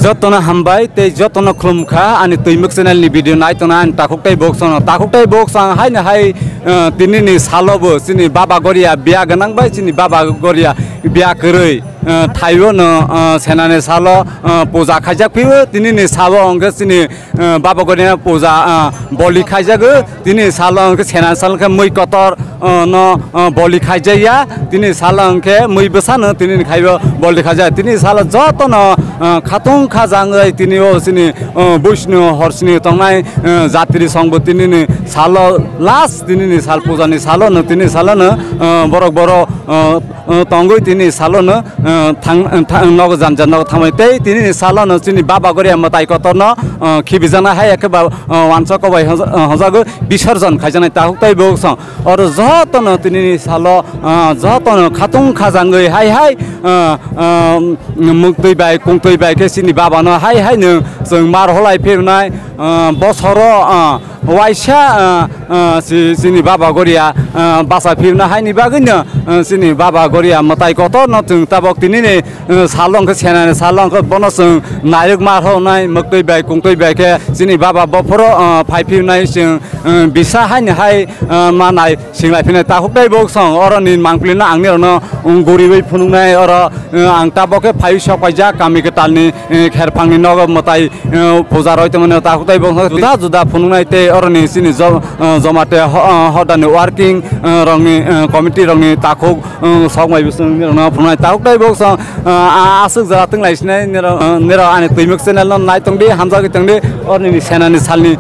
जतन हामबाय ते जतन खुलुमखा आनि तैमुक चेनेलनि भिडिअ नायतना आं ताकुकटाय बक्स आं हायनो हाय दिनैनि सालबो जोंनि बाबा गरिया बिया गोनांबाय जोंनि बाबा गरिया बिया गोरै थाइबोनो सेनानि साल पूजा खायजाक फैबो दिनैनि साल अंके जोंनि बाबा गरिया पूजा बलि खायजागो दिनै साल अंके सेना सालके मै कतर न बलि खायजाया दिनै साल अंके मै बसानो दिनै खायबो बलि खायजा दिनै साल जतन खातुं खाजाङै दिनै जोंनि बैष्णु हरसिनि तंनाय जात्रि संबो दिनैनि साल लास्ट दिनैनि साल पूजानि सालनो दिनै सालनो बरक बर तंगै दिनै सालनो नग जानजान थांबाय ते दिनैनि सालनो जोंनि बाबा गरिया मताय कतरनो खिबिजाना हाय एकेबा वानस कबाय हजागो विसर्जन खायजानाय ताहुकताय बक्स और जतन दिनैनि साल जतन खातुं खाजाङै हाय हाय मुक्तै बाय कुंतै बाय के जोंनि बाबानो हाय हाय नो जों मार हलाय फैनाय बसर वाइसा जोंनि बाबा गरिया बासा फिरना हायनि बागैनो जोंनि बाबा गरिया मताय कतर न जों ताबक दिनैनि सालंखौ सेनानि सालंखौ बनो जों नायक मार हनाय मुक्तै बाय कुंतै बाय के जोंनि बाबा बफर फायफिरनाय जों बिसा हायनो हाय मानाय सिंलाय फैनाय ताहुकताय बक्स अरनि मांफ्लिना आंनिरनो गरिबै फुनुंनाय और आं ताबके फाय सपायजा कामिके तालनि खेरफांनि नग मताय पूजा रयतमने ताहुकताय बक्स जुदा जुदा फुनुंनाय ते अरनि सिनि जमाते हदानि वार्किं रंनि कमिटि रंनि ताखुक सकमाय बिसोरनो फुनुंनाय ताहुकताय बक्स आसुक जाथों लायसिनाय नेर आनि तैमुक चेनेल नायतंदि हामजागै तंदि अरनि सेनानि सालनि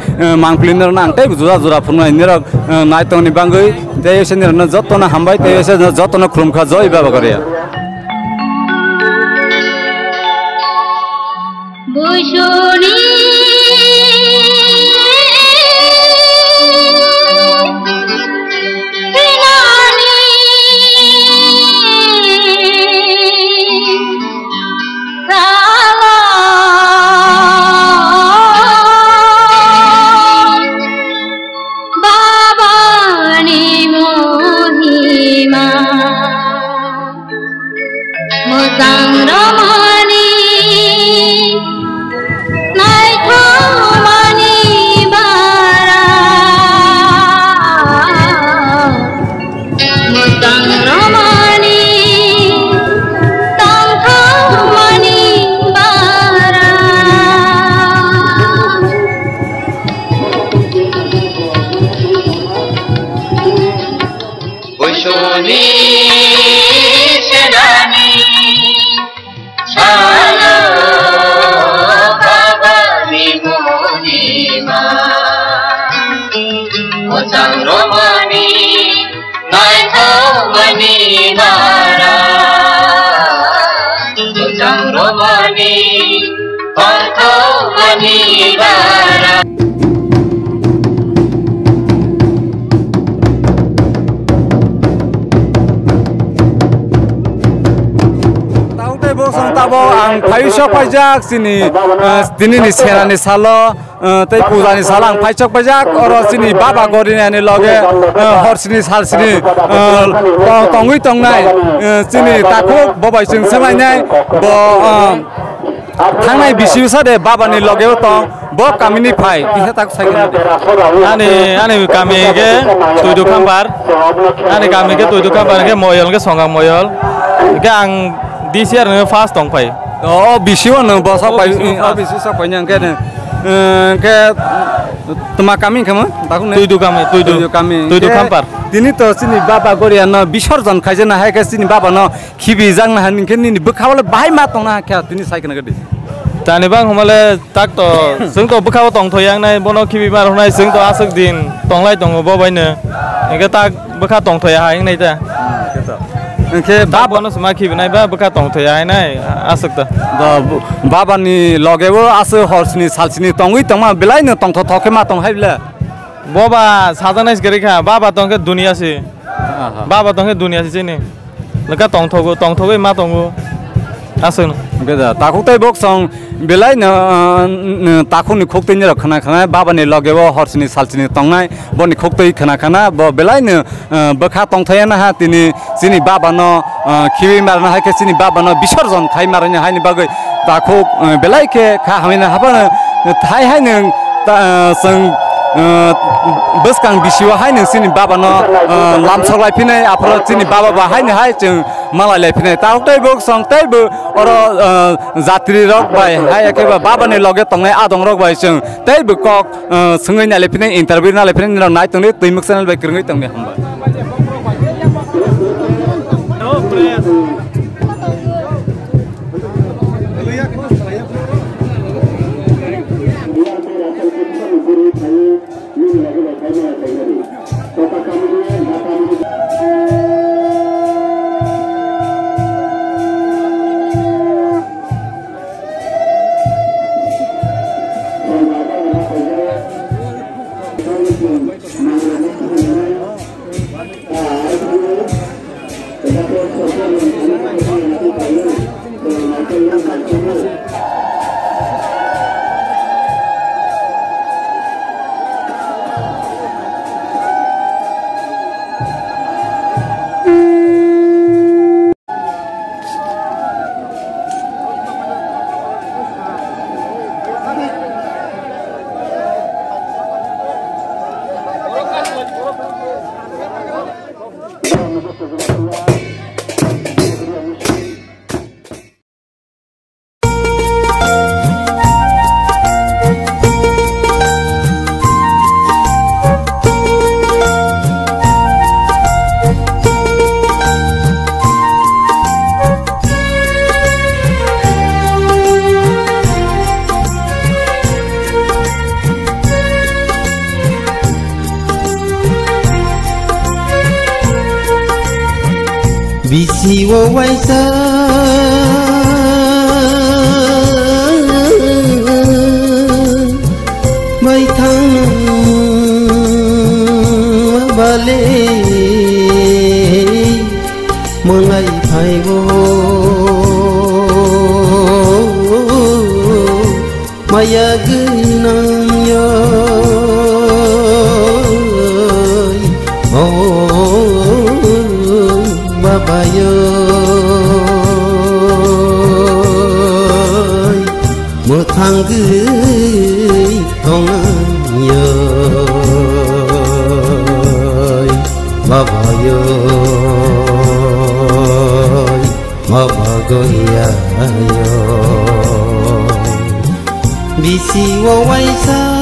मांफ्लिनो नांथाय जुदा जुदा फुनुंनाय नेर नायतंनि बांगै ते एसेनेरनो जतन हामबाय ते एसे जतन खुलुमखा जय बाबा गरिया बुशुनी आं फायसक फायजाक जोंनि दिनैनि सेनानि साल तै पूजानि साल आं फायसक फायजाक और जोंनि बाबा गरियानि लगे हरसिनि सालसिनि तंगै तंनाय जोंनि ताखुक बबायजों सोलायनाय थांनाय बिसिबसा दे बाबानि लगेव तं ब कामिनि फाय किसे ताक साइकेल आने कामी के तुइदु खामबार आने कामी के तुइदु खामबार के मयल के संगा मयल के आं दिस इयार नो फास्ट दं फाय बिसिव नो बसा फाय बिसि सफाय नों के तमा कामी खम ताकु तुइदु खामबार दिनै तो सिनि बाबा गरिया न विसर्जन खायजना हाय के सिनि बाबा न खिबि जांना हानि के नि बखावले बाहाय मा तंना क्या दिनै साइकेल गदि तानिबां हमले ताक तो जों तो बखाव तंथयांनाय बनो खिबि मार होनाय जों तो आसक दिन तंलाय दङ बबायनो एके ताक बखा तंथया हाय नै ता के बाबानो समा खिबिनाय बा बखा तंथया हाय नाय आसक त बाबानि लगेबो आसो हरसिनि सालसिनि तंगै तंमा बेलायनो तंथ थके मा तंहाय बिला बाबा साजानायस गरेखा बाबा तंके दुनिया से बाबा तंके दुनिया से ने लका तंथगो मा तंगो asung gada takuk tai bok song belai na takuk ni khok tai ni khana khana baba ni lage bo horsini salchini tongnai bo ni khok tai khana khana bo belai na bakha tong thaya na ha tini sini baba no khiwi marna ha ke sini baba no bisorjon khai marna ha ni bagai takuk belai ke kha hamina haba thai hai nang song beskang bisiwa hai nang sini baba no lamsok lai pinai apro sini baba ba hai ni hai chung malai lai pinai takuk tai bok song tai bo oro jatri rok bai hai ekeba baba ni loge tongnai adong rok bai chung tai bo kok sungai na lai pinai interview na lai pinai ni nai tongne tuimuk channel bai kringai tongne hamba Bisiwo waisa mai thang bale mengai phai bo maya gunang yo bayo một thằng gửi không nhớ bayo mà bagoy ayo bisi wo waisa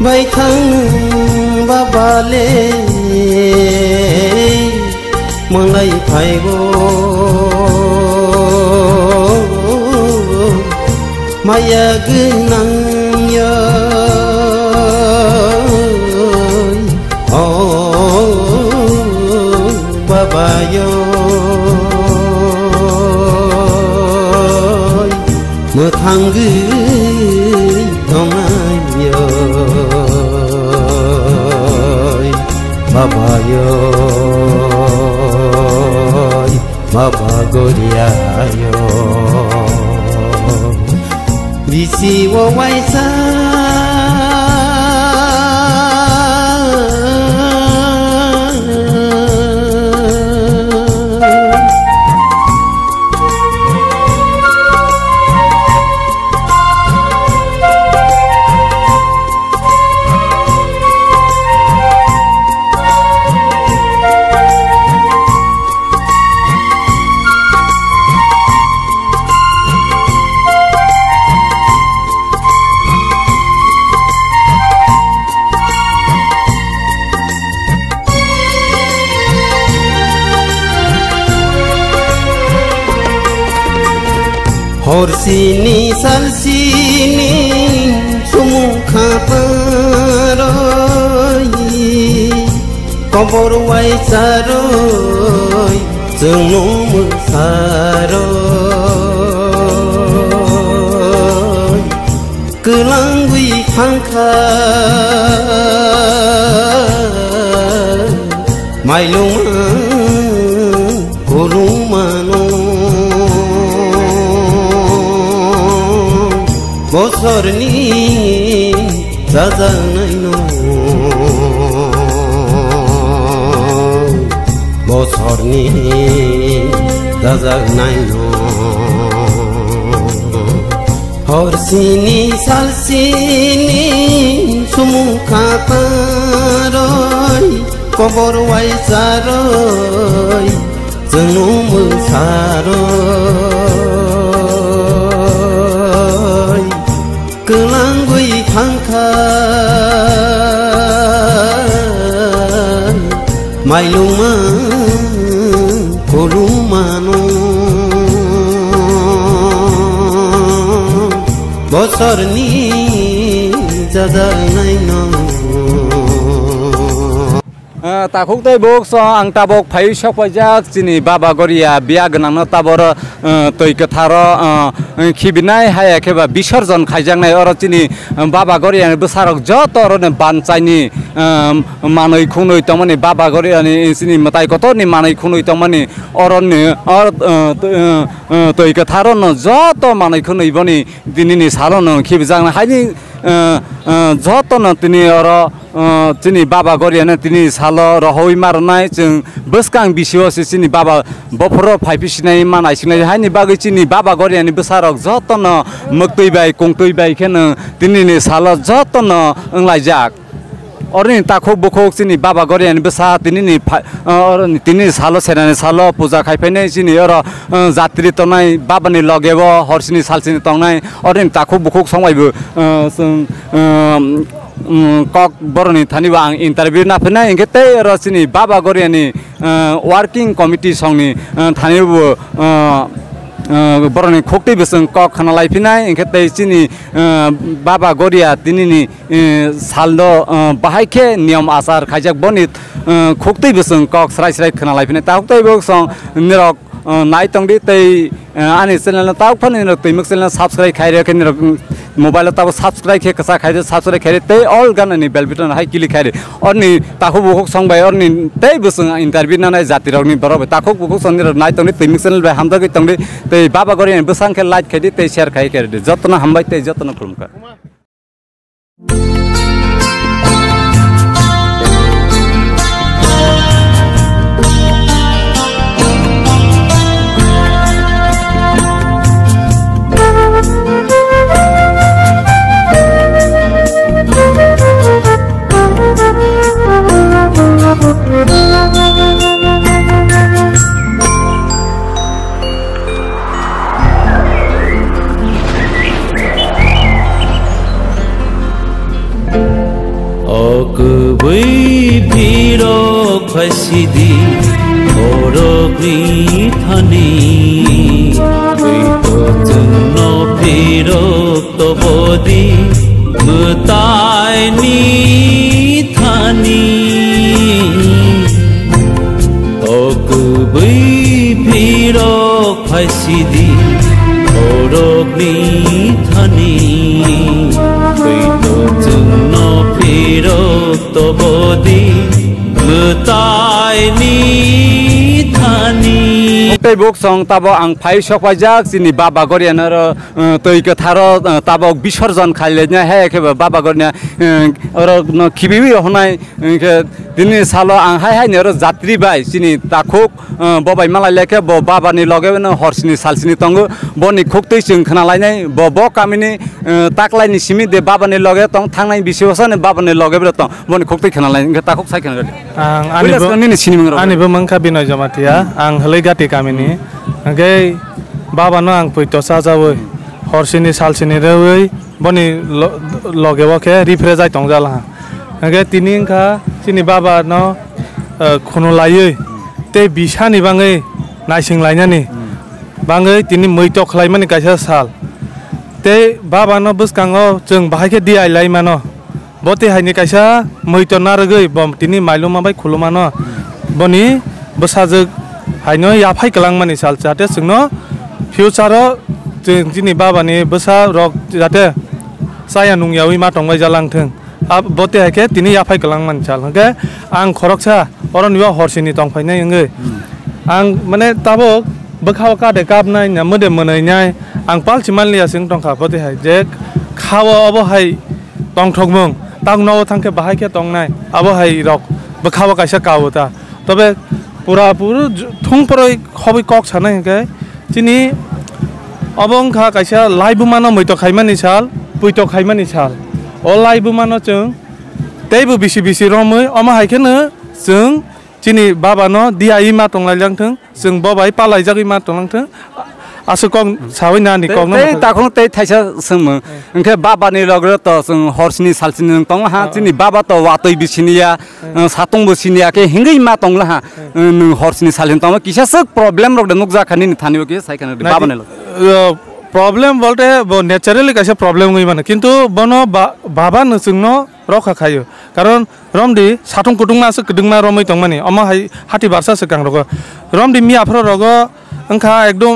bay thăng ba ba lê mong ai phải vô maya cứ nắng nhớ ba ba yo mưa thăng gửi không ai nhớ Baba yo, Baba goria yo, bisi wo waisa, Horsini salsini sumukha paroi kobor wai saroi jengnu saroi kelangui pangka माइलुमा खुलुमानो बोसोरनि जाजानायनो बोसोरनि जाजानायनो हरसिनि सालसिनि सुमुखा पारय cover वाइसारय जोंनु मोसारय गोलांगुइ खांखा माइलुमा खुलुमानो बोसोरनि जाजानायनो ताखुक तै बोक स आं ताबक phi सफायजाक चिनि बाबा गरिया बिया गोनांनो ताबर तै कथार खिबिनाय हायाखेबा बिसर्जन खायजांनाय अर चिनि बाबा गरिया बसारक जत अरने बानचाइनि मानै खुनै तमनि बाबा गरियानि चिनि मताइ कतनि मानै खुनै तमनि अरने अर तै कथार न जत मानै खुनै बनि दिनिनि सालन खिबिजांना हाइनि जतन तिनि अर चिनि बाबा गरियानो तिनि साल रहै मारनाय जों बोसकां बिसिवसि चिनि बाबा बफर फाइपिसिनाय मानायसिनाय हाइनि बागै चिनि बाबा गरियानि बसारक जतन मक्तैबाय कंतैबाय खेनो तिनिनि साल जतन ओंलायजाक अरनि ताखुक बुखुक चिनि बाबा गरियानि बसा तिनिनि तिनि साल सेनानि साल पूजा खायफैनाय चिनि अर जात्रि तनाय बाबानि लगेब हरसिनि सालसिनि तंनाय अरनि ताखुक बुखुक संबायबो कक बरनि थानिबा आं इंटरव्यू नाफैनाय इंके तै रसिनि बाबा गरियानि वर्किंग कमिटी संनि थानिबो बरनि खोक्टै बेसं कक खाना लाइफिनाय इंके तै चिनि बाबा गरिया तिनिनि सालदो बाहायखे नियम आसार खायजाक बनित खोक्टै बेसं कक स्राय स्राय खाना लाइफिनाय ताखुक तै बोसं निरक नाय तंगदि तै आनि चैनल ताक फन निरक तैमक चैनल सब्सक्राइब खाइरे के निरक मोबाइल ताब सब्सक्राइब खे कसा खाइरे सब्सक्राइब खाइरे तै ऑल गाननि बेल बटन हाय क्लिक खाइरे अरनि ताखु बुखुक संबाय अरनि तै बोसं इंटरव्यू नाय जातिरकनि बरब ताखु बुखुक संनि नाय तंगदि तैमक चैनल बे हामदगै तंगदि तै बाबा गरिया बसां के लाइक खाइदि तै शेयर खाइ के जतना हमबाय तै जतना खुलुमका बै भिरक फासिदि बरकनि थानि जोंन भिरक तबदि मोतायनि थानि बै भिरक फासिदि बरकनि थानि जोंन भिरक तबदि मोतायनि थानि तै बोक सं ताब आं फाइ सफायजाक चिनि बाबा गरियानो र तै कथार ताबक विसर्जन खाइलेnya हे एखेबा बाबा गरिया र खिबिबि रहनाय के दिनि साल आं हाय हाय र जात्रि बाय चिनि ताखुक बबाय मालाय लेखे ब बाबानि लगेबनो हरसिनि सालसिनि तंगो बनि खोक्तै जों खोनालायनाय ब कामिनि ताकलायनि सिमि दे बाबानि लगे तंग थांनाय बिसिवसने बाबानि लगेब्र तंग बनि खोक्तै खोनालाय ताखुक साइखेन आनिबो मंखा बिनय जमातिया आं हलै गाति कामिनि ओंगे बाबानो आं फैतो साजावै हरसिनि सालसिनि रेवै बनि लगेबखे रिफ्रेश जाय तंग जाला ओंगे तिनिंखा चिनि बाबा न खुनु लायै ते बिसानि बाङै नायसिं लायनानि बाङै तिनि मैतो खलायमानि कायसा साल ते बाबा न बसकाङो जों बाहायखे दियाय लायमानो बते हायनि कायसा मैतो नारगै बम तिनि माइलुमा बाय खुलुमानो बनि बसाजो हायनो याफाय कलांमानि साल जाते जोंनो फ्यूचारो जों दिनि बाबानि बसा रक जाते साया नुंयावै मा तंबाय जालांथों अब बते हायखे तिनि याफाय कलांमानि साल हगे आं खरकसा अरनिबा हरसेनि तंफायनाय इंगे आं माने ताबो बखाव कादे काबनाय ना मोदे मोनैनाय आं पालसिमानलिया सिं तंखा पतेहाय जे खावो अबहाय तंथगमं तांनाव थांखे बाहायखे तंनाय अबहाय रक बखाव कायसा कावता तबे पूरा थुंपरय खबै कक सानाय के चिनि अबंखा कायसा लाइबुमानो मैतो खायमानि साल पुइतो खायमानि साल अ लाइबुमानो जों तेबो बिसि बिसि रमै अमा हायखेनो जों चिनि बाबानो दियाइ मा तंलायलांथों जों बबाय पालायजागै मा तंलांथों आसो कं सावैनानि कं ते ताखौ ते थाइसा सोमो ओंखे बाबानि लगरे त जों हरसिनि सालसिनि तंग हा चिनि बाबा त वातै बिसिनिया सातंग बिसिनिया के हिंगै मा तंगला हा नों हरसिनि सालिन तंग किसासो प्रब्लेम रगदे नुक जाखानि थानियो के साइखान बाबाने प्रब्लेम बोलते वो नेचुरली कैसे प्रब्लेम गई माने किंतु बनो बाबा नसुंनो रखा खायो कारण रमदी साथं कुटुंमा से कुटुंमा रमै तंग माने अमा हाथि बारसा से कां रगो रमदी मियाफ्रो रगो अंखा एकदम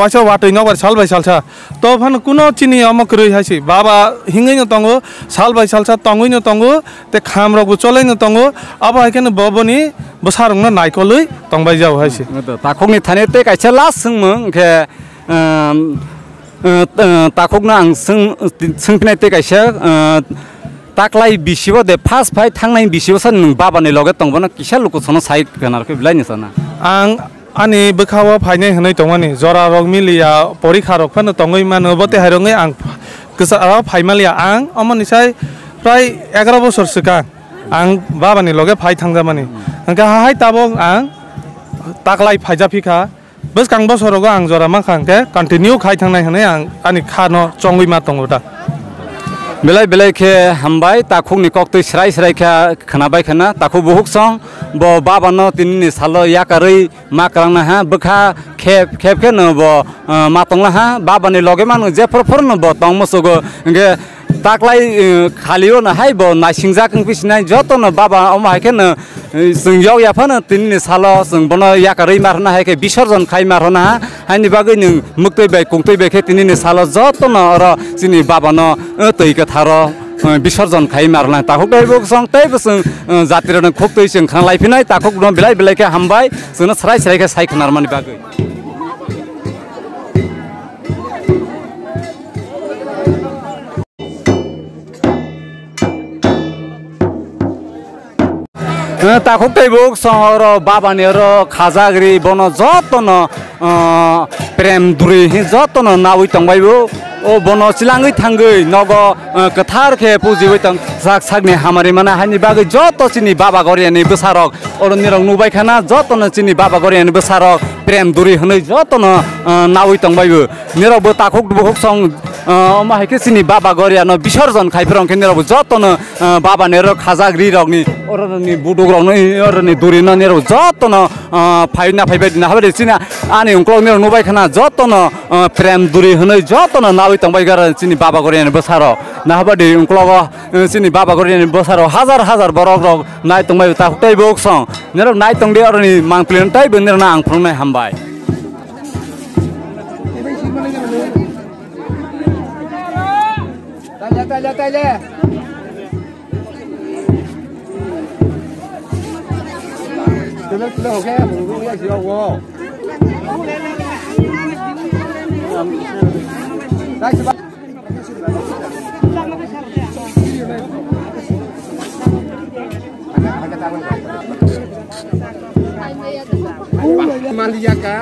वाचा वाटै नगर साल बाय सालसा तो फन कुनो चिनि अमा करै हासि बाबा हिंगै न तंगो साल बाय सालसा तंगै न तंगो ते खाम रगो चलै न तंगो अब हायकेन बबनी बसारंग नायकलै तंबाय जाव हासि ताखौनि थाने ते कैसा लास सोंमो ओंखे ताखौना आं सोंफिनाय ते कैसा ताकलाय बिसिबो दे फास्ट फाइट थांनाय बिसिबो सान नों बाबानि लगे तंबना किसा लुकुसनो साइक गनारखै बिलायनि साना आं आनि बखावा फायनाय होनाय तंगानि जरा रग मिलिया परीक्षा रग फानो तंगै मानो बते हायरङै आं गोसा फायमालिया आं अमनिसाय प्राय 11 बोसोर सिगां आं बाबानि लगे फाय थांजामानि ओंका हाय ताबो आं ताकलाय फायजाफिखा बस कां बोसोरगो आं जरा मा खांके कन्टिन्यू खाय थांनाय होनाय आं आनि खानो चंगै मा तंगो दा बेलाय बेलाय के हामबाय ताखुनि कक्तै स्राय स्राय खा खोनाबाय खोना ताखु बहुक सं ब बाबानो तिननि सालो याकारै मा करांना हा बखा खेब खेब के न ब मा तंला हा बाबानि लगे मानु जे फरफर न ब तंग मसोगो गे ताकलाय खालियो न हाय ब नासिंजा कं पिसिनाय जतो न बाबा अमा हायके न जों याव याफानो तिननि सालो जों बनो याकारै मारना हायके विसर्जन खाय मारना हायनि बागै नों मुक्तै बाय कुंतै बाय के तिननि सालो जतो न र सिनि बाबानो तैके थारो विसर्जन खाय मारना ताखौ दैबो सं तैबो जों जातिरन खोक्तै जों खां लायफिनाय ताखौ न बिलाय बिलाय के हामबाय जोंनो स्राय स्राय के सायखनार मानि बागै ताखौ दैबो सहर बाबानि र खाजाग्री बन जतन प्रेम दुरै जतन नावै तंबायबो ओ बन सिलाङै थांगै नग कथार खे पुजिबै तंग साग सागनि हामारि माना हानि बागै जत चिनि बाबा गरियानि बसारक अरनिरं नुबाय खाना जतन चिनि बाबा गरियानि बसारक प्रेम दुरै हनै जतन नावै तंबायबो निरबो ताखौ बहुक सं अमा हायके चिनि बाबा गरियानो विसर्जन खायफरं के निरबो जतन बाबानि र खाजाग्री रगनि अरनि बुडुग्रावनो अरनि दुरिनो निरबो जतन फाइना फाइबायदिना हाबे चिना आनि उंक्लग निर नुबाय खाना जतन प्रेम दुरै हनै जतन नावै तंबायगार चिनि बाबा गरियानि बसारक नाहाबादि उंक्लग चिनि बाबा गरियानि बसारक हाजार हाजार बरक रग नाय तंबाय ताखै बक सं निर नाय तंदे अरनि मांप्लेन ताइबो निरना आं फुंनाय हामबाय ताले हो गया ये सिवा वो Malia ka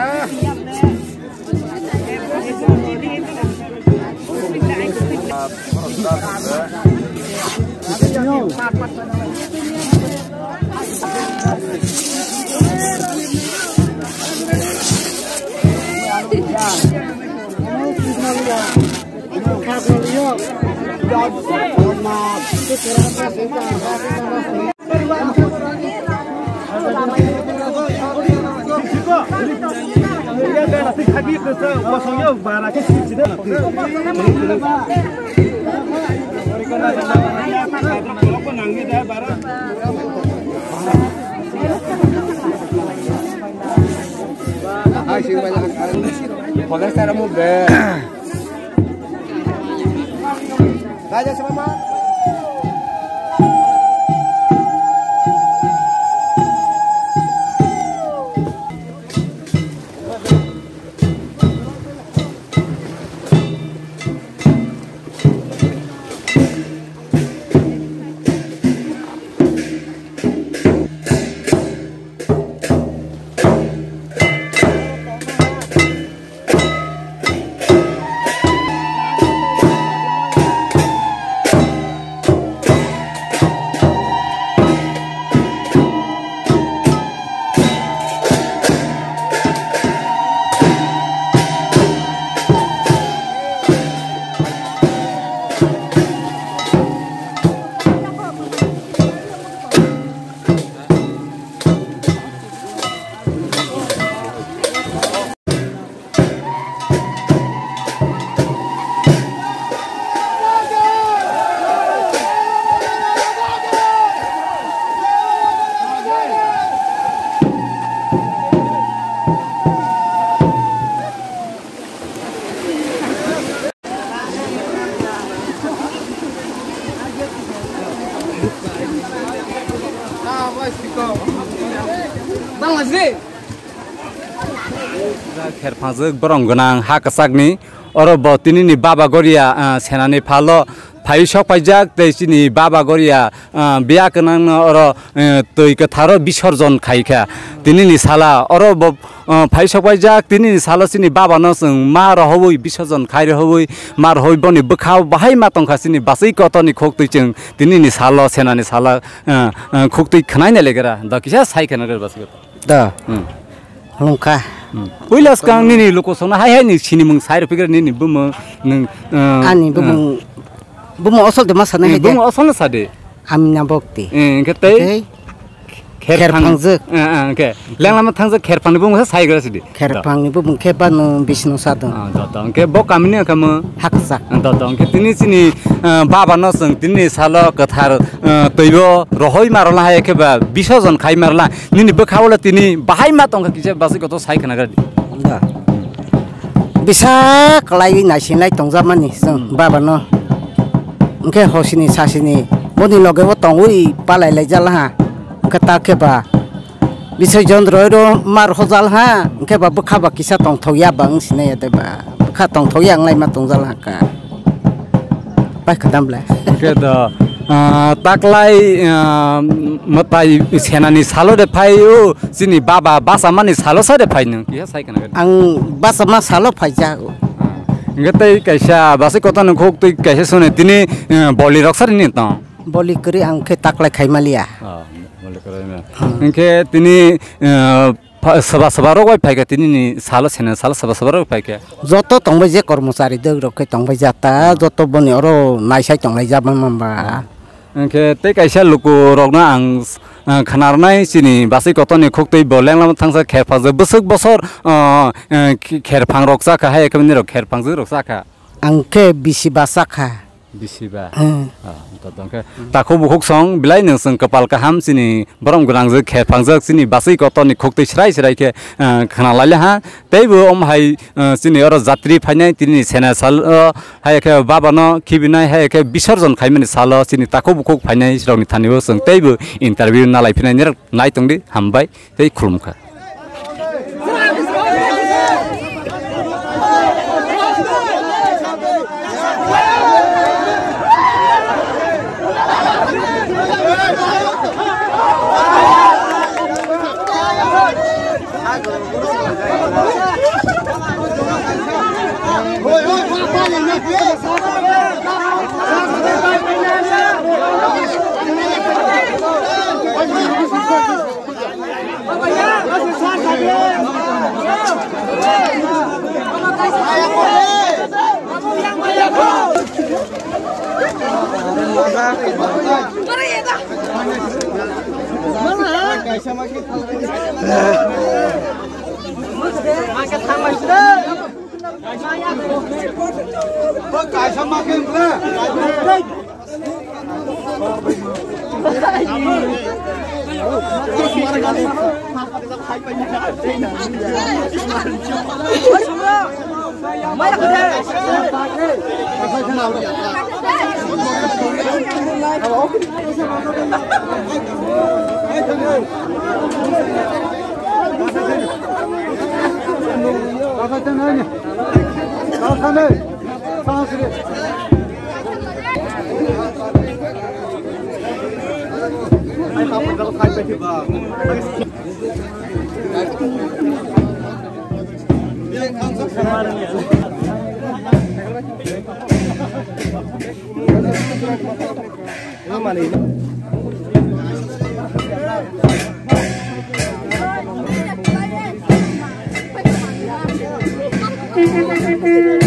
खेरफांजों बरं गोनां हा कसकनि अर बतिनि बाबा गरिया सेनानि फालो फाइ सफाइजाक दैसिनि बाबा गरिया बिया गोनां अर तै गोथार विसर्जन खाइखा तिनि साला अर फाइ सफाइजाक तिनि साला सिनि बाबा न जों मा रहबै विसर्जन खाइ रहबै मा रहबै बनि बखाव बाहाय मा तंखासिनि बासै कतनि खोक्तैजों तिनि साला सेनानि साला खोक्तै खनायने लेगेरा द किसा साइखना गर बासै दा लंका पहिलास कां निनि लोकसना हाय हाय नि सिनि मुं साइर फिगर निनि बुम नों ani bumo osol de masana he Bum असन सादे amina bokti के तै खेरफांजो के लेंलामा थांजो खेरफांनि बुम साइगर सिदि खेरफांनि बुम खेबानो बिष्णु सादों ददं के ब कामिनि खम haksak ददं के तिनि सिनि बाबा न जों तिनि साल कथार तैबो रहै मारला हाय केबा विसर्जन खाइ मारला निनि बखावला तिनि बाहाय मा तंका किसे बासै कत साइखना गदि दा bisa kelai nasinai tongzamani जों बाबा न ओंखे हसिनि सासिनि बनि लगे वो तंगुइ पालाय लायजाल हा ओंखे ताकेबा विसर्जन रयरो मार हजाल हा ओंखे बा बखाबा किसा तंथौया बां सिनाय देबा बखा तंथौया आंलाय मा तंजाल हा का बाय खदामला के द ताकलाय मताय सेनानि सालो दे फायो सिनि बाबा बासा मानि सालो सा दे फायनो किया साइखना गदि आं बासा मा सालो फायजा गतै कैसा बासै कतन खोक तै कैसे सुने तिनी बलि रक्सर नि त बलि करी आंखे ताकलाय खाइमालिया बलि करे इनके तिनी सभा सभा रगय फाइका तिनी सालो सेना सालो सभा सभा रगय फाइका যত তংবাই যে কর্মচারী দেগ রকে তংবাই যাতা যত বনি অর নাইসাই তংলাই যাবা মামবা इनके तै कैसा लुकु रगना आं खनारनाय सिनि बासै कतनि खोक्तै बलेंलाम थांसा खेरफाजो बसक बसर खेरफां रक्साखा हाय एकमनि रक खेरफांजो रक्साखा आंखे बिसि बासाखा बिसिबा तदंके ताखौ बुखक सं बिलाय नों कपाल काहाम सिनि बरम गोनांजो खेरफांजो सिनि बासै कतनि खोक्तै स्राय स्रायके खनालाले हा तैबो अमहाय सिनि अर जात्रि फायनाय तिनि सेना साल हायके बाबा न खिबिनाय हायके विसर्जन खाइमनि साल सिनि ताखौ बुखक फायनाय सिरावनि थानिबो जों तैबो इन्टारभिउ नालायफिनाय नायतंदि हामबाय तै खुलुमखा Thank you.